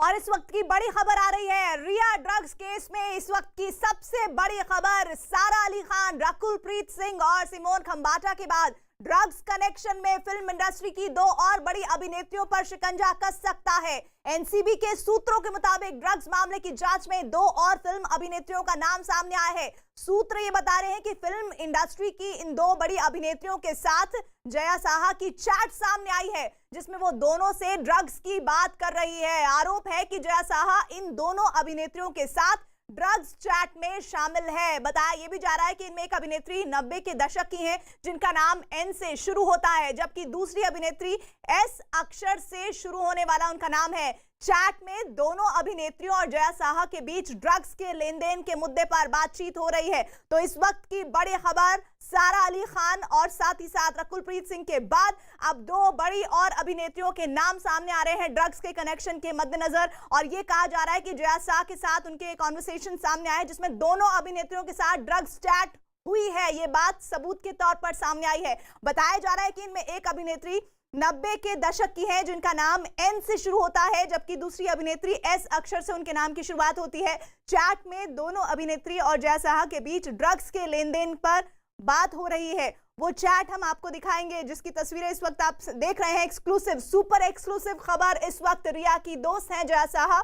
और इस वक्त की बड़ी खबर आ रही है रिया ड्रग्स केस में। इस वक्त की सबसे बड़ी खबर, सारा अली खान, रकुल प्रीत सिंह और सिमोन खंबाटा के बाद ड्रग्स कनेक्शन में फिल्म इंडस्ट्री की दो और बड़ी अभिनेत्रियों पर शिकंजा कस सकता है। एनसीबी के सूत्रों के मुताबिक ड्रग्स मामले की जांच में दो और फिल्म अभिनेत्रियों का नाम सामने आया है। सूत्र ये बता रहे हैं कि फिल्म इंडस्ट्री की इन दो बड़ी अभिनेत्रियों के साथ जया साहा की चैट सामने आई है, जिसमें वो दोनों से ड्रग्स की बात कर रही है। आरोप है कि जया साहा इन दोनों अभिनेत्रियों के साथ ड्रग्स चैट में शामिल है। बताया यह भी जा रहा है कि इनमें एक अभिनेत्री 90 के दशक की है जिनका नाम एन से शुरू होता है, जबकि दूसरी अभिनेत्री एस अक्षर से शुरू होने वाला उनका नाम है। चैट में दोनों अभिनेत्रियों और जया साहा के बीच ड्रग्स के लेन देन के मुद्दे पर बातचीत हो रही है। तो इस वक्त की बड़ी खबर, सारा अली खान और साथ ही साथ रकुल प्रीत सिंह के बाद अब दो बड़ी और अभिनेत्रियों के नाम सामने आ रहे हैं ड्रग्स के कनेक्शन के मद्देनजर। और ये कहा जा रहा है कि जया साहा के साथ उनके कॉन्वर्सेशन सामने आए जिसमें दोनों अभिनेत्रियों के साथ ड्रग्स चैट हुई है। ये बात सबूत के तौर पर सामने आई है। बताया जा रहा है कि इनमें एक अभिनेत्री 90 के दशक की है जिनका नाम एन से शुरू होता है, जबकि दूसरी अभिनेत्री एस अक्षर से उनके नाम की शुरुआत होती है। चैट में दोनों अभिनेत्री और जया साहा के बीच ड्रग्स के लेन देन पर बात हो रही है। वो चैट हम आपको दिखाएंगे जिसकी तस्वीरें इस वक्त आप देख रहे हैं। एक्सक्लूसिव, सुपर एक्सक्लूसिव खबर इस वक्त रिया की दोस्त हैं जया साहा,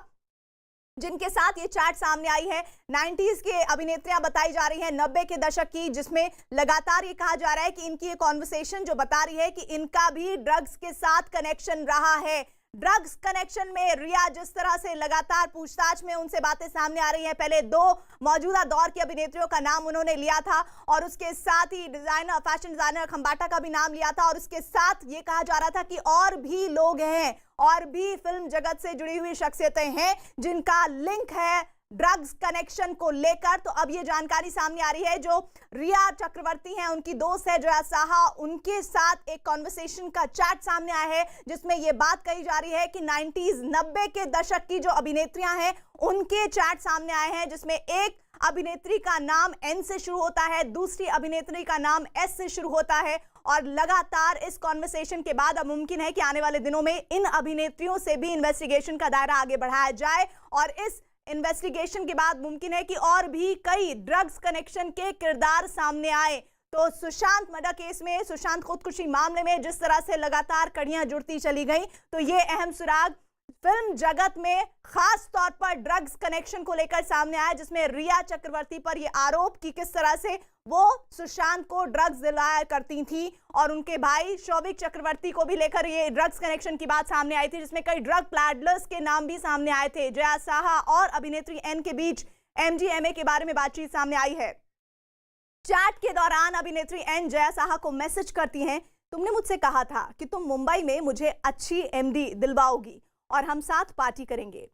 जिनके साथ ये चैट सामने आई है। 90s के अभिनेत्रियां बताई जा रही हैं, 90 के दशक की, जिसमें लगातार ये कहा जा रहा है कि इनकी ये कॉन्वर्सेशन जो बता रही है कि इनका भी ड्रग्स के साथ कनेक्शन रहा है। ड्रग्स कनेक्शन में रिया जिस तरह से लगातार पूछताछ में उनसे बातें सामने आ रही हैं, पहले दो मौजूदा दौर की अभिनेत्रियों का नाम उन्होंने लिया था और उसके साथ ही डिजाइनर, फैशन डिजाइनर खंबाटा का भी नाम लिया था, और उसके साथ ये कहा जा रहा था कि और भी लोग हैं, और भी फिल्म जगत से जुड़ी हुई शख्सियतें हैं जिनका लिंक है ड्रग्स कनेक्शन को लेकर। तो अब ये जानकारी सामने आ रही है, जो रिया चक्रवर्ती हैं उनकी दोस्त है जया साहा, उनके साथ एक कॉन्वर्सेशन का चैट सामने आया है जिसमें ये बात कही जा रही है कि 90 के दशक की जो अभिनेत्रियां हैं उनके चैट सामने आए हैं, जिसमें एक अभिनेत्री का नाम एन से शुरू होता है, दूसरी अभिनेत्री का नाम एस से शुरू होता है। और लगातार इस कॉन्वर्सेशन के बाद अब मुमकिन है कि आने वाले दिनों में इन अभिनेत्रियों से भी इन्वेस्टिगेशन का दायरा आगे बढ़ाया जाए, और इस इन्वेस्टिगेशन के बाद मुमकिन है कि और भी कई ड्रग्स कनेक्शन के किरदार सामने आए। तो सुशांत मर्डर केस में, सुशांत खुदकुशी मामले में जिस तरह से लगातार कड़ियां जुड़ती चली गई, तो ये अहम सुराग फिल्म जगत में खास तौर पर ड्रग्स कनेक्शन को लेकर सामने आया, जिसमें रिया चक्रवर्ती पर यह आरोप कि किस तरह से वो सुशांत को ड्रग्स दिलाया करती थी, और उनके भाई शौविक चक्रवर्ती को भी लेकर ये ड्रग्स कनेक्शन की बात सामने आई थी, जिसमें कई ड्रग प्लाडलर्स के नाम भी सामने आए थे। जया साहा और अभिनेत्री एन के बीच एमडीएमए के बारे में बातचीत सामने आई है। चैट के दौरान अभिनेत्री एन जया साहा को मैसेज करती हैं, तुमने मुझसे कहा था कि तुम मुंबई में मुझे अच्छी एमडी दिलवाओगी और हम साथ पार्टी करेंगे।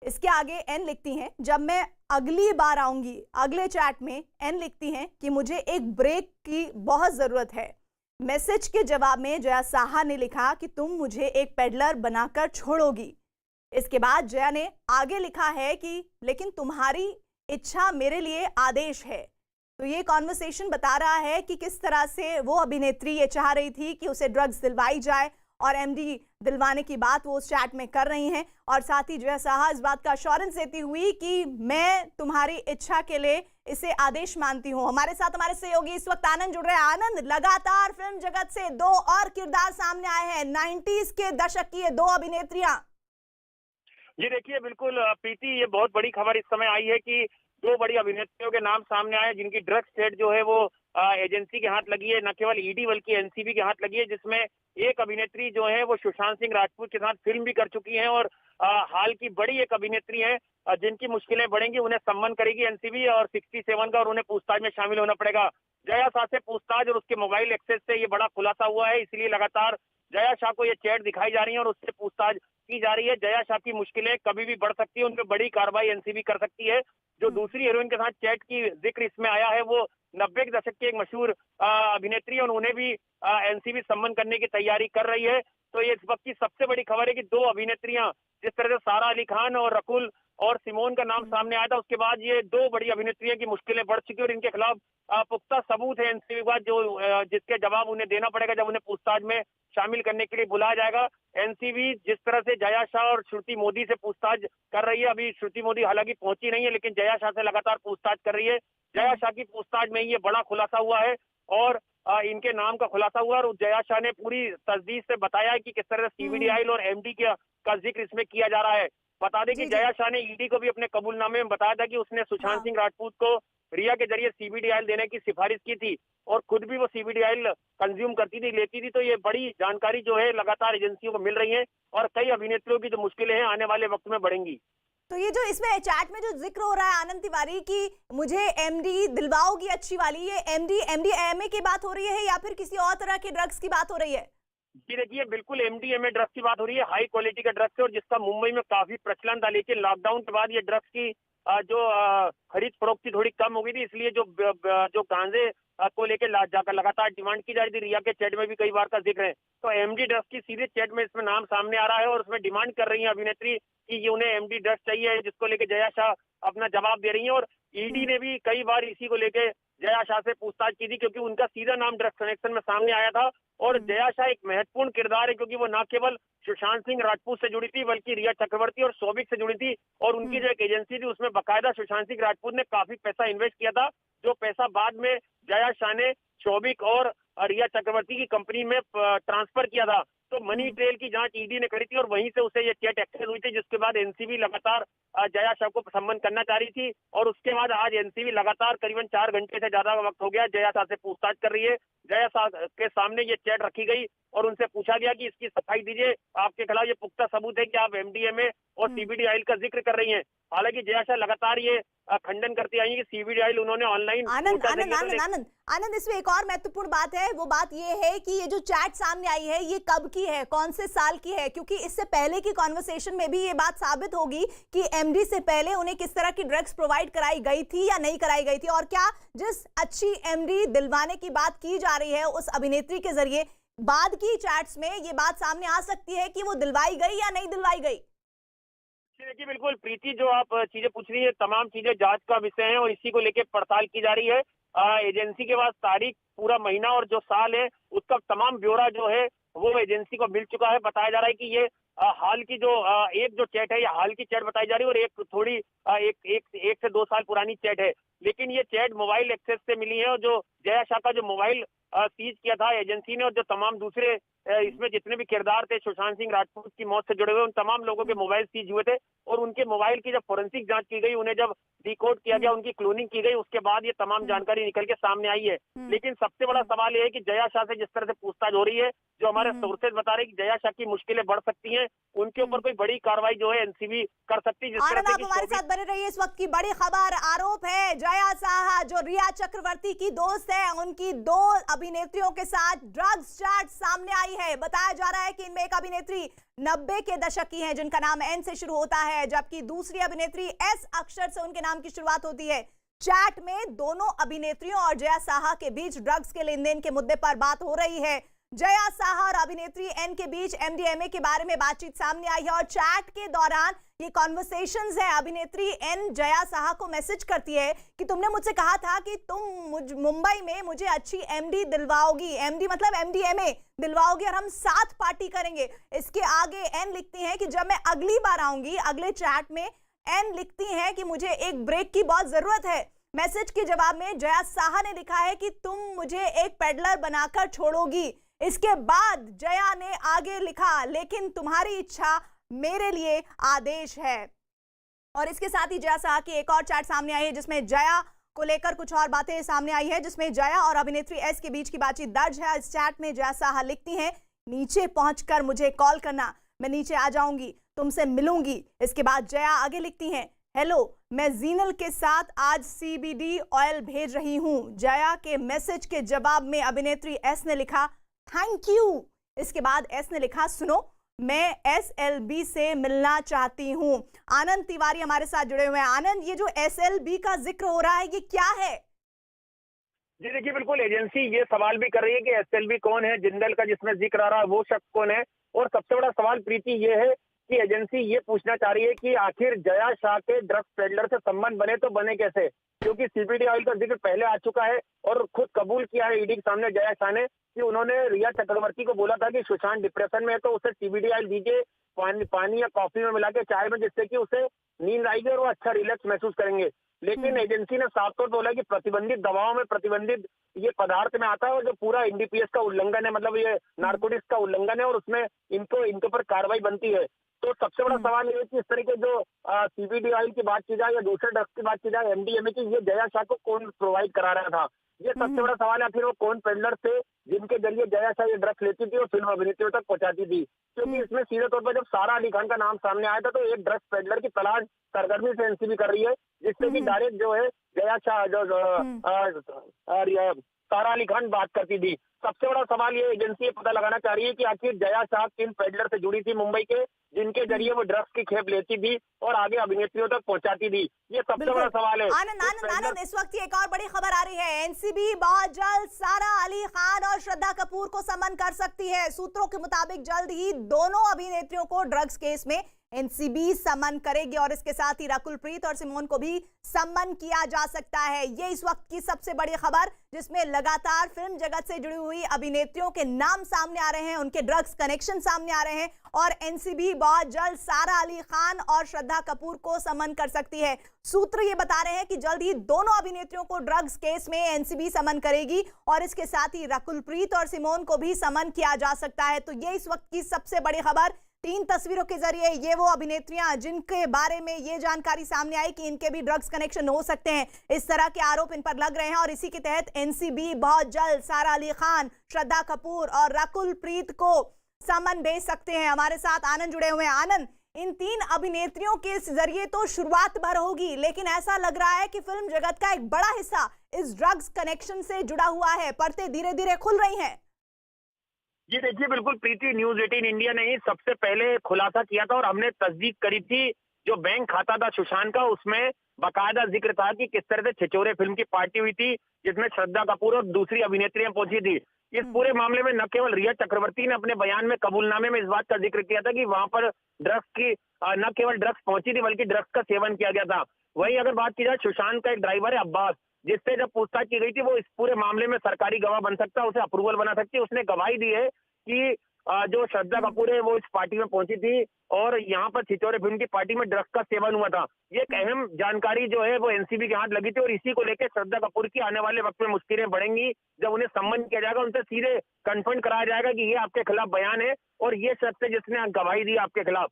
इसके आगे एन लिखती हैं, जब मैं अगली बार आऊंगी। अगले चैट में एन लिखती हैं कि मुझे एक ब्रेक की बहुत जरूरत है। मैसेज के जवाब में जया साहा ने लिखा कि तुम मुझे एक पेडलर बनाकर छोड़ोगी। इसके बाद जया ने आगे लिखा है कि लेकिन तुम्हारी इच्छा मेरे लिए आदेश है। तो ये कॉन्वर्सेशन बता रहा है कि किस तरह से वो अभिनेत्री ये चाह रही थी कि उसे ड्रग्स दिलवाई जाए, और एमडी दिलवाने की बात वो उस चैट में कर रही हैं। और साथ ही जया साहा इस बात का अश्योरेंस देती हुई कि मैं तुम्हारी इच्छा के लिए इसे आदेश मानती हूं। हमारे साथ हमारे सहयोगी इस वक्त आनंद जुड़ रहे हैं। आनंद, लगातार फिल्म जगत से दो और किरदार सामने आए हैं, 90s के दशक की ये दो अभिनेत्रियां। जी देखिए, बिल्कुल प्रीति, ये बहुत बड़ी खबर इस समय आई है कि दो बड़ी अभिनेत्रियों के नाम सामने आए जिनकी ड्रग्स चैट जो है वो एजेंसी के हाथ लगी है, न केवल ईडी बल्कि एनसीबी के हाथ लगी है, जिसमें एक अभिनेत्री जो है वो सुशांत सिंह राजपूत के साथ फिल्म भी कर चुकी है, और हाल की बड़ी एक अभिनेत्री है जिनकी मुश्किलें बढ़ेंगी, उन्हें सम्मन करेगी एनसीबी और 67 का, और उन्हें पूछताछ में शामिल होना पड़ेगा। जया शाह से पूछताछ और उसके मोबाइल एक्सेस से ये बड़ा खुलासा हुआ है, इसलिए लगातार जया शाह को ये चैट दिखाई जा रही है और उससे पूछताछ की जा रही है। जया शाह की मुश्किलें कभी भी बढ़ सकती है, उन पर बड़ी कार्रवाई एनसीबी कर सकती है। जो दूसरी हीरोइन के साथ चैट की जिक्र इसमें आया है वो 90 के दशक की एक मशहूर अभिनेत्री, और उन्हें भी एनसीबी सम्मन करने की तैयारी कर रही है। तो ये इस वक्त की सबसे बड़ी खबर है कि दो अभिनेत्रियां, जिस तरह से सारा अली खान और रकुल और सिमोन का नाम सामने आया था, उसके बाद ये दो बड़ी अभिनेत्रियों की मुश्किलें बढ़ चुकी और इनके खिलाफ पुख्ता सबूत है एनसीबी के पास, जो जिसके जवाब उन्हें देना पड़ेगा जब उन्हें पूछताछ में शामिल करने के लिए बुलाया जाएगा। एनसीबी जिस तरह से जया शाह और श्रुति मोदी से पूछताछ कर रही है, अभी श्रुति मोदी हालांकि पहुंची नहीं है, लेकिन जया शाह से लगातार पूछताछ कर रही है। जया शाह की पूछताछ में ये बड़ा खुलासा हुआ है और इनके नाम का खुलासा हुआ और जया शाह ने पूरी तसदीक से बताया है कि किस तरह से सीबीडीआई और एमडी का जिक्र इसमें किया जा रहा है। बता दें कि जया शाह ने ईडी को भी अपने कबूलनामे में बताया था कि उसने सुशांत सिंह राजपूत को रिया के जरिए सीबीडीआई देने की सिफारिश की थी और खुद भी वो सीबीडीआई कंज्यूम करती थी, लेती थी। तो ये बड़ी जानकारी जो है लगातार एजेंसियों को मिल रही है और कई अभिनेत्रियों की जो मुश्किलें हैं आने वाले वक्त में बढ़ेंगी। तो ये जो इसमें चैट में जो जिक्र हो रहा है आनंद तिवारी की मुझे एमडी दिलवाओगी अच्छी वाली, ये एमडीएमए की बात हो रही है या फिर किसी और तरह के ड्रग्स की बात हो रही है? जी देखिए, बिल्कुल एमडीएमए ड्रग्स की बात हो रही है, हाई क्वालिटी का ड्रग्स है और जिसका मुंबई में काफी प्रचलन था, लेकिन लॉकडाउन के बाद ये ड्रग्स की जो खरीद फरोख्त थी थोड़ी कम हो गई थी, इसलिए जो गांजे को लेकर लगातार डिमांड की जा रही थी। रिया के चैट में भी कई बार का जिक्र है, तो एमडी ड्रग्स की सीधे चैट में इसमें नाम सामने आ रहा है और उसमें डिमांड कर रही है अभिनेत्री कि ये उन्हें एमडी ड्रग्स चाहिए, जिसको लेकर जया शाह अपना जवाब दे रही है। और ईडी ने भी कई बार इसी को लेकर जया शाह से पूछताछ की थी, क्योंकि उनका सीधा नाम ड्रग्स कनेक्शन में सामने आया था। और जया शाह एक महत्वपूर्ण किरदार है, क्योंकि वो न केवल सुशांत सिंह राजपूत से जुड़ी थी, बल्कि रिया चक्रवर्ती और शोभिक से जुड़ी थी। और उनकी जो एक एजेंसी थी उसमें बाकायदा सुशांत सिंह राजपूत ने काफी पैसा इन्वेस्ट किया था, जो पैसा बाद में जया शाह ने शोभिक और रिया चक्रवर्ती की कंपनी में ट्रांसफर किया था। तो मनी ट्रेल की जांच ईडी ने करी थी और वहीं से उसे ये चैट एक्सेस हुई थी, जिसके बाद एनसीबी लगातार जया शाह को सम्मन करना चाह रही थी। और उसके बाद आज एनसीबी लगातार करीबन 4 घंटे से ज्यादा वक्त हो गया जया शाह से पूछताछ कर रही है। जया शाह के सामने ये चैट रखी गई और उनसे पूछा गया कि इसकी सफाई दीजिए, आपके खिलाफ ये पुख्ता सबूत है कि आप एमडीएमए और सीबीडीआई का जिक्र कर रही हैं। हालांकि जया शाह लगातार ये खंडन करती आई है कि सीबीडीआई उन्होंने ऑनलाइन आनंद इसमें एक और महत्वपूर्ण बात है, वो बात ये है कि ये जो चैट सामने आई है ये कब की है, कौन से साल की है, क्योंकि इससे पहले की कॉन्वर्सेशन में भी ये बात साबित होगी कि एमडी से पहले उन्हें किस तरह की ड्रग्स प्रोवाइड कराई गई थी या नहीं कराई गई थी, और क्या जिस अच्छी एमडी दिलवाने की बात की जा रही है उस अभिनेत्री के जरिए बाद की चैट्स में ये बात सामने आ सकती है कि वो दिलवाई गई या नहीं दिलवाई गई। देखिए, बिल्कुल प्रीति, जो आप चीजें पूछ रही है तमाम चीजें जांच का विषय है और इसी को लेकर पड़ताल की जा रही है। एजेंसी के पास तारीख, पूरा महीना और जो साल है उसका तमाम ब्यौरा जो है वो एजेंसी को मिल चुका है। बताया जा रहा है कि ये हाल की जो एक जो चैट है, ये हाल की चैट बताई जा रही है और एक थोड़ी एक से 2 साल पुरानी चैट है, लेकिन ये चैट मोबाइल एक्सेस से मिली है। और जो जया शाह का जो मोबाइल सीज किया था एजेंसी ने और जो तमाम दूसरे इसमें जितने भी किरदार थे सुशांत सिंह राजपूत की मौत से जुड़े हुए, उन तमाम लोगों के मोबाइल सीज हुए थे और उनके मोबाइल की जब फोरेंसिक जांच की गई, उन्हें जब डिकोड किया गया, उनकी क्लोनिंग की गई, उसके बाद ये तमाम जानकारी निकल के सामने आई है। लेकिन सबसे बड़ा सवाल ये है कि जया शाह से जिस तरह से पूछताछ हो रही है, जो हमारे सोर्सेज बता रहे हैं कि जया शाह की मुश्किलें बढ़ सकती हैं, उनके ऊपर कोई बड़ी कार्रवाई जो है एनसीबी कर सकती है। जिस तरह से हमारे साथ बने रहिए। इस वक्त की बड़ी खबर, आरोप है जया शाह जो रिया चक्रवर्ती की दोस्त है, उनकी 2 अभिनेत्रियों के साथ ड्रग्स चैट सामने आई है। बताया जा रहा है कि इनमें एक अभिनेत्री 90 के दशक की है जिनका नाम एन से शुरू होता है, जबकि दूसरी अभिनेत्री एस अक्षर से उनके नाम की शुरुआत होती है। चैट में दोनों अभिनेत्रियों और जया शाह के बीच ड्रग्स के लेन देन के मुद्दे पर बात हो रही है। जया शाह और अभिनेत्री एन के बीच एमडीएमए के बारे में बातचीत सामने आई है और चैट के दौरान ये कॉन्वर्सेशंस है। अभिनेत्री एन जया शाह को मैसेज करती है कि तुमने मुझसे कहा था कि तुम मुंबई में मुझे अच्छी एमडी दिलवाओगी, एमडी मतलब एमडीएमए दिलवाओगी और हम साथ पार्टी करेंगे। इसके आगे एन लिखती हैं कि जब मैं अगली बार आऊंगी, अगले चैट में एन लिखती हैं कि मुझे एक ब्रेक की बहुत जरूरत है। मैसेज के जवाब में जया शाह ने लिखा है कि तुम मुझे एक पेडलर बनाकर छोड़ोगी। इसके बाद जया ने आगे लिखा, लेकिन तुम्हारी इच्छा मेरे लिए आदेश है। और इसके साथ ही जया शाह की एक और चैट सामने आई है जिसमें जया को लेकर कुछ और बातें सामने आई है, जिसमें जया और अभिनेत्री एस के बीच की बातचीत दर्ज है। इस चैट में जया शाह लिखती हैं, नीचे पहुंचकर मुझे कॉल करना, मैं नीचे आ जाऊंगी, तुमसे मिलूंगी। इसके बाद जया आगे लिखती हैं, हेलो, मैं जीनल के साथ आज सीबीडी ऑयल भेज रही हूं। जया के मैसेज के जवाब में अभिनेत्री एस ने लिखा थैंक यू। इसके बाद एस ने लिखा, सुनो, मैं एसएलबी से मिलना चाहती हूं। आनंद तिवारी हमारे साथ जुड़े हुए हैं। आनंद, ये जो एसएलबी का जिक्र हो रहा है ये क्या है? जी देखिए, बिल्कुल एजेंसी ये सवाल भी कर रही है कि एसएलबी कौन है, जिंदल का जिसमें जिक्र आ रहा है वो शख्स कौन है। और सबसे बड़ा सवाल प्रीति ये है कि एजेंसी ये पूछना चाह रही है कि आखिर जया शाह के ड्रग्स पेडलर से संबंध बने तो बने कैसे, क्योंकि सीबीडी ऑयल का जिक्र पहले आ चुका है और खुद कबूल किया है ईडी के सामने जया शाह ने कि उन्होंने रिया चक्रवर्ती को बोला था कि सुशांत डिप्रेशन में है तो उसे सीबीडी ऑयल दीजिए पानी या कॉफी में मिला के चाय में, जिससे कि उसे नींद आएगी और वो अच्छा रिलैक्स महसूस करेंगे। लेकिन एजेंसी ने साफ तौर पर बोला कि प्रतिबंधित दवाओं में प्रतिबंधित ये पदार्थ में आता है और जो पूरा एनडीपीएस का उल्लंघन है, मतलब ये नारकोटिक्स का उल्लंघन है और उसमें इनके ऊपर कार्रवाई बनती है। तो सबसे बड़ा सवाल ये है कि इस तरीके जो सीबीडी ऑयल की बात की जाए या दूसरे ड्रग्स की बात की जाए, एमडीएमए की, ये जया शाह को कौन प्रोवाइड करा रहा था, ये सबसे बड़ा सवाल है। आखिर वो कौन पेडलर थे जिनके जरिए जया शाह ये ड्रग्स लेती थी और फिल्म अभिनेत्रियों तक पहुंचाती थी, क्योंकि इसमें सीधे तौर पर जब सारा अली खान का नाम सामने आया था तो एक ड्रग्स पेडलर की तलाश सरगर्मी से एनसीबी कर रही है, जिससे कि डायरेक्ट जो है जया शाह सारा अली खान बात करती थी। सबसे बड़ा सवाल ये एजेंसी ये पता लगाना चाह रही है कि आखिर जया शाह किन पेडलर से जुड़ी थी मुंबई के, जिनके जरिए वो ड्रग्स की खेप लेती थी और आगे अभिनेत्रियों तक पहुंचाती थी। ये सबसे बड़ा सवाल है। आनंद, इस वक्त एक और बड़ी खबर आ रही है। एनसीबी बहुत जल्द सारा अली खान और श्रद्धा कपूर को समन कर सकती है। सूत्रों के मुताबिक जल्द ही दोनों अभिनेत्रियों को ड्रग्स केस में एनसीबी समन करेगी और इसके साथ ही रकुल प्रीत और सिमोन को भी समन किया जा सकता है। ये इस वक्त की सबसे बड़ी खबर, जिसमें लगातार फिल्म जगत से जुड़ी हुई अभिनेत्रियों के नाम सामने आ रहे हैं, उनके ड्रग्स कनेक्शन सामने आ रहे हैं और एनसीबी बहुत जल्द सारा अली खान और श्रद्धा कपूर को समन कर सकती है। सूत्र ये बता रहे हैं कि जल्द ही दोनों अभिनेत्रियों को ड्रग्स केस में एनसीबी समन करेगी और इसके साथ ही रकुल प्रीत और सिमोन को भी समन किया जा सकता है। तो ये इस वक्त की सबसे बड़ी खबर। 3 तस्वीरों के जरिए ये वो अभिनेत्रियां जिनके बारे में ये जानकारी सामने आई कि इनके भी ड्रग्स कनेक्शन हो सकते हैं, इस तरह के आरोप इन पर लग रहे हैं और इसी के तहत एनसीबी बहुत जल्द सारा अली खान, श्रद्धा कपूर और रकुल प्रीत को समन भेज सकते हैं। हमारे साथ आनंद जुड़े हुए हैं। आनंद, इन 3 अभिनेत्रियों के जरिए तो शुरुआत भर होगी, लेकिन ऐसा लग रहा है कि फिल्म जगत का एक बड़ा हिस्सा इस ड्रग्स कनेक्शन से जुड़ा हुआ है। परतें धीरे धीरे खुल रही हैं। जी देखिए, बिल्कुल प्रीति, न्यूज 18 इंडिया ने ही सबसे पहले खुलासा किया था और हमने तस्दीक करी थी। जो बैंक खाता था सुशांत का, उसमें बाकायदा जिक्र था कि किस तरह से छिछोरे फिल्म की पार्टी हुई थी, जिसमें श्रद्धा कपूर और दूसरी अभिनेत्रियां पहुंची थी। इस पूरे मामले में न केवल रिया चक्रवर्ती ने अपने बयान में कबूलनामे में इस बात का जिक्र किया था कि वहां पर ड्रग्स की न केवल ड्रग्स पहुंची थी बल्कि ड्रग्स का सेवन किया गया था। वहीं अगर बात की जाए, सुशांत का एक ड्राइवर है अब्बास, जिससे जब पूछताछ की गई थी, वो इस पूरे मामले में सरकारी गवाह बन सकता है, उसे अप्रूवल बना सकती है। उसने गवाही दी है कि जो श्रद्धा कपूर है वो इस पार्टी में पहुंची थी और यहाँ पर छिछोरे फिल्म की पार्टी में ड्रग्स का सेवन हुआ था। ये एक अहम जानकारी जो है वो एनसीबी के हाथ लगी थी और इसी को लेकर श्रद्धा कपूर की आने वाले वक्त में मुश्किलें बढ़ेंगी। जब उन्हें सम्मन किया जाएगा, उनसे सीधे कन्फर्म कराया जाएगा कि ये आपके खिलाफ बयान है और ये शख्स है जिसने गवाही दी आपके खिलाफ।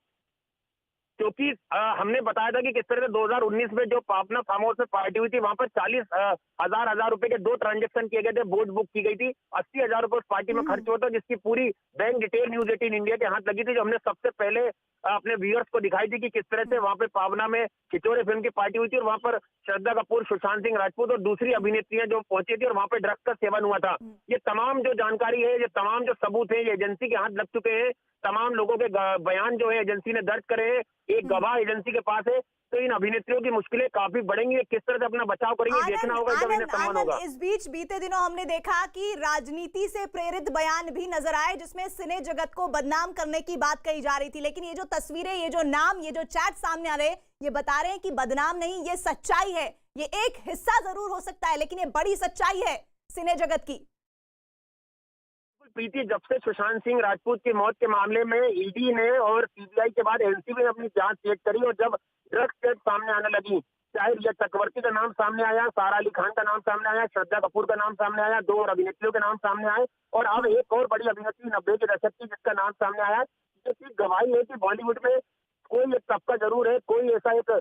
क्योंकि हमने बताया था कि किस तरह से 2019 में जो पापना फार्म हाउस में पार्टी हुई थी, वहां पर 40,000 रुपए के 2 ट्रांजेक्शन किए गए थे, बोट बुक की गई थी, 80,000 रुपए उस पार्टी में खर्च हुआ था, जिसकी पूरी बैंक डिटेल न्यूज 18 इंडिया के हाथ लगी थी, जो हमने सबसे पहले अपने व्यूअर्स को दिखाई थी कि किस तरह से वहां पे पावना में छिछोरे फिल्म की पार्टी हुई थी और वहां पर श्रद्धा कपूर, सुशांत सिंह राजपूत और दूसरी अभिनेत्रियां जो पहुंची थी और वहां पर ड्रग्स का सेवन हुआ था। ये तमाम जो जानकारी है, ये तमाम जो सबूत है, ये एजेंसी के हाथ लग चुके हैं। तमाम लोगों के बयान जो है एजेंसी ने दर्ज करे हैं, एक गवाह एजेंसी के पास है। तो इन अभिनेत्रियों की मुश्किलें काफी बढ़ेंगी, किस तरह से अपना बचाव करेंगे देखना होगा जब इन्हें सम्मान होगा। इस बीच बीते दिनों हमने देखा कि राजनीति से प्रेरित बयान भी नजर आए, जिसमें सिने जगत को बदनाम करने की बात कही जा रही थी। लेकिन ये जो तस्वीरें, ये जो नाम, ये जो चैट सामने आ रहे हैं, ये बता रहे हैं कि बदनाम नहीं, ये सच्चाई है। ये एक हिस्सा जरूर हो सकता है, लेकिन ये बड़ी सच्चाई है सिने जगत की। प्रीति, जब से सुशांत सिंह राजपूत की मौत के मामले में ईडी ने और सीबीआई के बाद एनसीबी ने अपनी जांच तेज करी और जब ड्रग्स केस सामने आने लगी, चाहे रिया चक्रवर्ती का नाम सामने आया, सारा अली खान का नाम सामने आया, श्रद्धा कपूर का नाम सामने आया, 2 और अभिनेत्रियों के नाम सामने आए और अब एक और बड़ी अभिनेत्री 90 के दशक की जिसका नाम सामने आया, जिसकी गवाही है कि बॉलीवुड में कोई एक तबका जरूर है, कोई ऐसा एक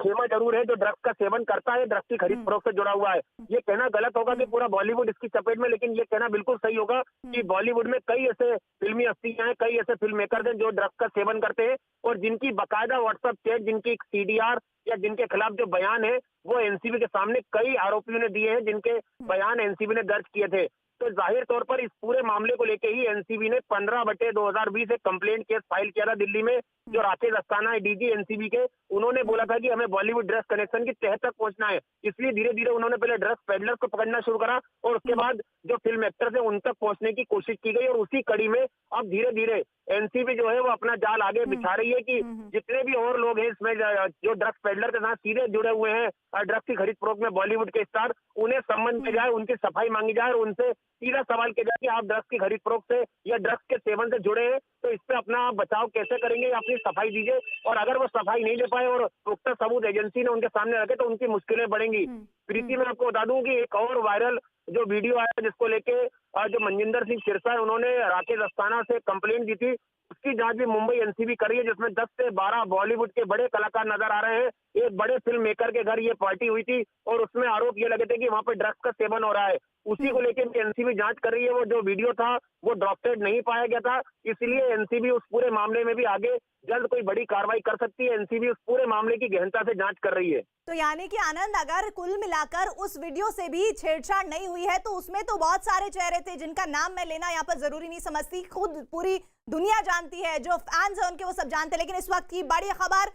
खेमा जरूर है जो ड्रग्स का सेवन करता है, ड्रग्स की खरीद फरोख्त से जुड़ा हुआ है। ये कहना गलत होगा कि पूरा बॉलीवुड इसकी चपेट में, लेकिन ये कहना बिल्कुल सही होगा कि बॉलीवुड में कई ऐसे फिल्मी हस्तियां हैं, कई ऐसे फिल्म मेकर हैं जो ड्रग्स का सेवन करते हैं और जिनकी बाकायदा व्हाट्सएप चैट, जिनकी सीडीआर या जिनके खिलाफ जो बयान है वो एनसीबी के सामने कई आरोपियों ने दिए हैं, जिनके बयान एनसीबी ने दर्ज किए थे। तो जाहिर तौर पर इस पूरे मामले को लेके ही एनसीबी ने 15/2020 एक कंप्लेंट केस फाइल किया था दिल्ली में। जो राकेश अस्थाना है डीजी एनसीबी के, उन्होंने बोला था कि हमें बॉलीवुड ड्रग्स कनेक्शन की तह तक पहुंचना है। इसलिए धीरे धीरे उन्होंने पहले ड्रग्स पेडलर्स को पकड़ना शुरू करा और उसके बाद जो फिल्म एक्टर्स है उन तक पहुंचने की कोशिश की गई। और उसी कड़ी में अब धीरे धीरे एनसीबी जो है वो अपना जाल आगे बिछा रही है कि जितने भी और लोग हैं इसमें जो ड्रग्स पेडलर के साथ सीधे जुड़े हुए हैं, ड्रग्स की खरीद फरोख्त में बॉलीवुड के स्टार, उन्हें सम्मान किया जाए, उनकी सफाई मांगी जाए और उनसे सीधा सवाल किया जाए कि आप ड्रग्स की खरीद फरोख्त से या ड्रग्स के सेवन से जुड़े हैं तो इस पे अपना बचाव कैसे करेंगे, अपनी सफाई दीजिए। और अगर वो सफाई नहीं दे पाए और पुख्ता सबूत एजेंसी ने उनके सामने रखे तो उनकी मुश्किलें बढ़ेंगी। प्रीति, मैं आपको बता दूं कि एक और वायरल जो वीडियो आया जिसको लेके जो मनजिंदर सिंह सिरसा है उन्होंने राकेश अस्थाना से कंप्लेंट दी थी, उसकी जांच भी मुंबई एनसीबी कर रही है, जिसमें 10 से 12 बॉलीवुड के बड़े कलाकार नजर आ रहे हैं। एक बड़े फिल्म मेकर के घर ये पार्टी हुई थी और उसमें आरोप ये लगे थे कि वहां पे ड्रग्स का सेवन हो रहा है। उसी को लेकर एनसीबी जांच कर रही है। वो जो वीडियो था वो ड्रॉपटेड नहीं पाया गया था, इसलिए एनसीबी उस पूरे मामले में भी आगे जल्द कोई बड़ी कार्रवाई कर सकती है। एनसीबी उस पूरे मामले की गहनता से जांच कर रही है। तो यानी कि आनंद, अगर कुल मिलाकर उस वीडियो से भी छेड़छाड़ नहीं हुई है तो उसमें तो बहुत सारे चेहरे थे जिनका नाम मैं लेना यहाँ पर जरूरी नहीं समझती, खुद पूरी दुनिया जानती है, जो फैंस हैं उनके वो सब जानते हैं। लेकिन इस वक्त की बड़ी खबर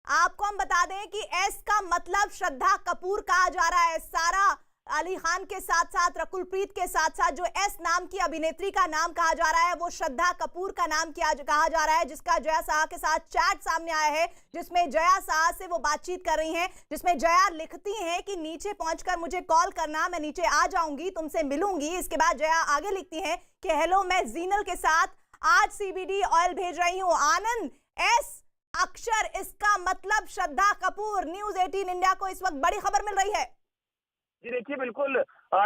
आपको हम बता दें कि एस का मतलब श्रद्धा कपूर कहा जा रहा है। सारा अली खान के साथ साथ रकुल प्रीत के साथ साथ जो एस नाम की अभिनेत्री का नाम कहा जा रहा है वो श्रद्धा कपूर का नाम कहा जा रहा है, जिसका जया साहा के साथ चैट सामने आया है, जिसमें जया साहा से वो बातचीत कर रही हैं, जिसमें जया लिखती हैं कि नीचे पहुंचकर मुझे कॉल करना, मैं नीचे आ जाऊंगी, तुमसे मिलूंगी। इसके बाद जया आगे लिखती हैं कि हेलो, मैं जीनल के साथ आज सीबीडी ऑयल भेज रही हूँ। आनंद, एस अक्षर, इसका मतलब श्रद्धा कपूर। न्यूज 18 इंडिया को इस वक्त बड़ी खबर मिल रही है। जी देखिए, बिल्कुल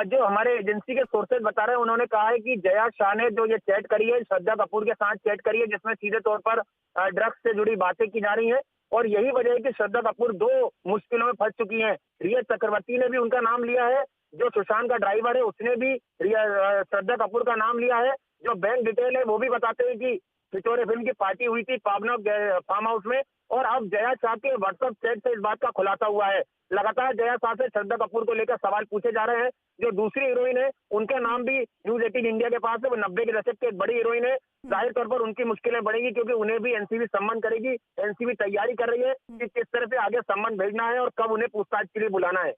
जो हमारे एजेंसी के सोर्सेज बता रहे हैं उन्होंने कहा है कि जया शाह ने जो ये चैट करी है श्रद्धा कपूर के साथ चैट करी है, जिसमें सीधे तौर पर ड्रग्स से जुड़ी बातें की जा रही हैं। और यही वजह है कि श्रद्धा कपूर 2 मुश्किलों में फंस चुकी हैं। रिया चक्रवर्ती ने भी उनका नाम लिया है, जो सुशांत का ड्राइवर है उसने भी श्रद्धा कपूर का नाम लिया है। जो बैंक डिटेल है वो भी बताते हैं कि पिछोरे फिल्म की पार्टी हुई थी पावना फार्म हाउस में। और अब जया शाह के व्हाट्सएप चैट से इस बात का खुलासा हुआ है। लगातार जया शाह से श्रद्धा कपूर को लेकर सवाल पूछे जा रहे हैं। जो दूसरी हीरोइन है उनका नाम भी न्यूज 18 इंडिया के पास है, वो 90 के दशक की एक बड़ी हीरोइन है। जाहिर तौर पर उनकी मुश्किलें बढ़ेगी क्योंकि उन्हें भी एनसीबी सम्मान करेगी। एनसीबी तैयारी कर रही है कि किस तरह से आगे सम्मान भेजना है और कब उन्हें पूछताछ के लिए बुलाना है।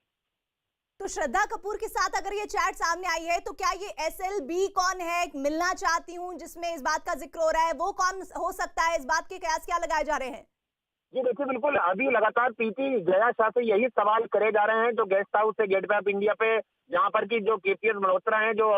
तो श्रद्धा कपूर के साथ अगर ये चैट सामने आई है तो क्या ये SLB कौन है, मिलना चाहती हूँ, जिसमें इस बात का जिक्र हो रहा है, वो कौन हो सकता है? इस बात के कयास क्या लगाए जा रहे हैं? जी देखिए, बिल्कुल अभी लगातार पीटी जया शाह से यही सवाल करे जा रहे हैं। जो गेस्ट हाउस है गेटवे ऑफ इंडिया पे, जहाँ पर की जो केपीएस मल्होत्रा है, जो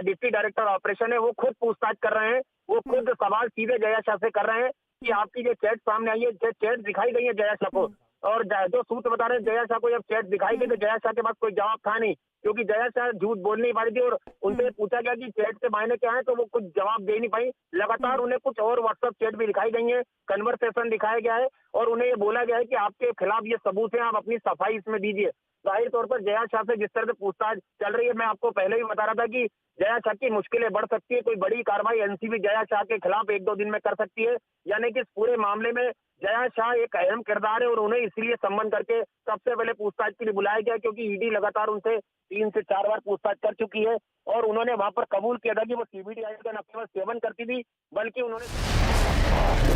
डिप्टी डायरेक्टर ऑपरेशन है, वो खुद पूछताछ कर रहे हैं। वो खुद सवाल सीधे जया शाह से कर रहे हैं कि आपकी जो चैट सामने आई है, जो चैट दिखाई गई है जया शाह को, और जो सूत्र बता रहे हैं जया शाह को जब चैट दिखाई गई तो जया शाह के पास कोई जवाब था नहीं, क्योंकि जया शाह झूठ बोल नहीं पा रही थी। और उनसे पूछा गया कि चैट के मायने क्या है तो वो कुछ जवाब दे नहीं पाई। लगातार उन्हें कुछ और व्हाट्सएप चैट भी दिखाई गई है, कन्वर्सेशन दिखाया गया है और उन्हें ये बोला गया है कि आपके खिलाफ ये सबूत है, आप अपनी सफाई इसमें दीजिए। जाहिर तौर पर जया शाह से जिस तरह से पूछताछ चल रही है, मैं आपको पहले ही बता रहा था कि जया शाह की मुश्किलें बढ़ सकती है। कोई बड़ी कार्रवाई एनसीबी जया शाह के खिलाफ 1-2 दिन में कर सकती है। यानी कि इस पूरे मामले में जया शाह एक अहम किरदार है और उन्हें इसलिए सम्मान करके सबसे पहले पूछताछ के लिए बुलाया गया, क्योंकि ईडी लगातार उनसे 3 से 4 बार पूछताछ कर चुकी है और उन्होंने वहां पर कबूल किया था कि वो सीबीडी ऑयल का न केवल सेवन करती थी बल्कि उन्होंने